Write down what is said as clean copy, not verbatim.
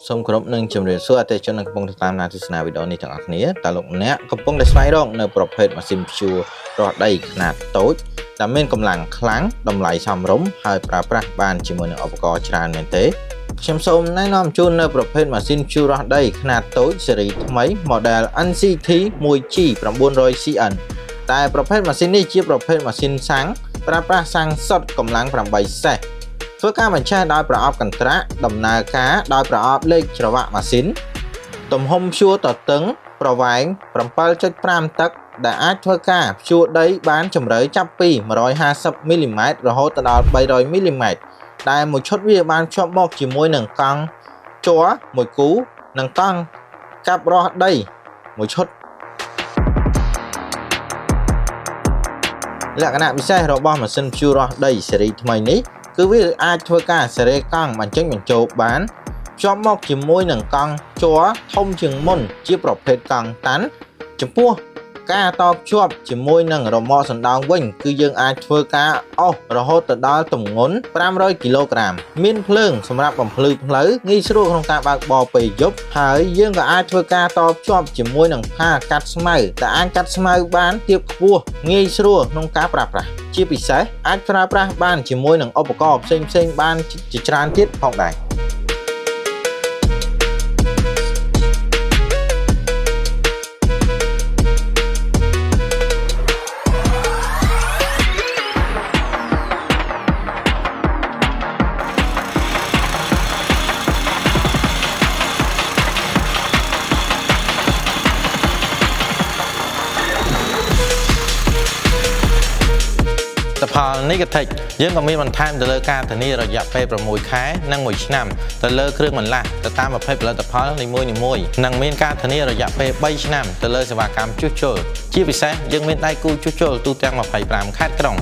សូមគោរពនឹងជំរាបសួរអតិថិជនកំពុងតាមដានទស្សនាវីដេអូនេះទាំងអស់គ្នាតើលោកអ្នកកំពុងតែស្វែងរកនៅប្រភេទម៉ាស៊ីនព្យួររាស់ដីខ្នាតតូចដែលមានកម្លាំងខ្លាំងតម្លៃសមរម្យហើយប្រើប្រាស់បានជាមួយនឹងឧបករណ៍ច្រើនមែនទេខ្ញុំសូមណែនាំជូននៅប្រភេទម៉ាស៊ីនព្យួររាស់ដីខ្នាតតូចស៊េរីថ្មី model NCT 1G 900CN តែប្រភេទម៉ាស៊ីននេះជាប្រភេទម៉ាស៊ីនសាំងប្រើប្រាស់សាំងសុទ្ធកម្លាំង8សេសធ្វើការបញ្ឆេះដោយប្រអប់កន្ត្រាក់ដំណើរការដោយប្រអប់លេខច្រវាក់ម៉ាស៊ីនទំហំព្យួរទទឹងប្រវែង 7.5 តឹកដែលអាចធ្វើការព្យួរដីបានជម្រៅចាប់ពី 150 មីលីម៉ែត្ររហូតដល់ 300 មីលីម៉ែត្រដែលមួយឈុតវាបានភ្ជាប់មកជាមួយនឹងកង់ជ័រមួយគូនិងកង់កាប់រាស់ដីមួយឈុតលក្ខណៈពិសេសរបស់ម៉ាស៊ីនព្យួររាស់ដីស៊េរីថ្មីនេះគឺវាអាចធ្វើការសេរីកង់បញ្ចេញបញ្ចូលបានភ្ជាប់មកជាមួយនឹងកង់ជ័រធំជាងមុនជាប្រភេទកង់តាន់ចំពោះការតភ្ជាប់ជាមួយនឹងរ៉ឺម៉កសណ្ដោងវិញគឺយើងអាចធ្វើការអស់រហូតទៅដល់ទម្ងន់500គីឡូក្រាមមានភ្លើងសម្រាប់បំភ្លឺផ្លូវងាយស្រួលក្នុងការបើកបរពេលយប់ហើយយើងក៏អាចធ្វើការតភ្ជាប់ជាមួយនឹងផាកាត់ស្មៅដែលអាចកាត់ស្មៅបានទាបខ្ពស់ងាយស្រួលក្នុងការប្រើប្រាស់ជាពិសេសអាចប្រើប្រាស់បានជាមួយនឹងឧបករណ៍ផ្សេងៗបានជាច្រើនទៀតផងដែរផលនេះក៏តិចយើងក៏មានបន្ថែមទៅលើការធានារយៈពេល6ខែនិង1ឆ្នាំទៅលើគ្រឿងបន្លាស់ទៅតាមប្រភេទផលិតផលនីមួយៗនិងមានការធានារយៈពេល3ឆ្នាំទៅលើសេវាកម្មជួសជុលជាពិសេសយើងមានដៃគូជួសជុលទូទាំង25ខេត្តក្រុង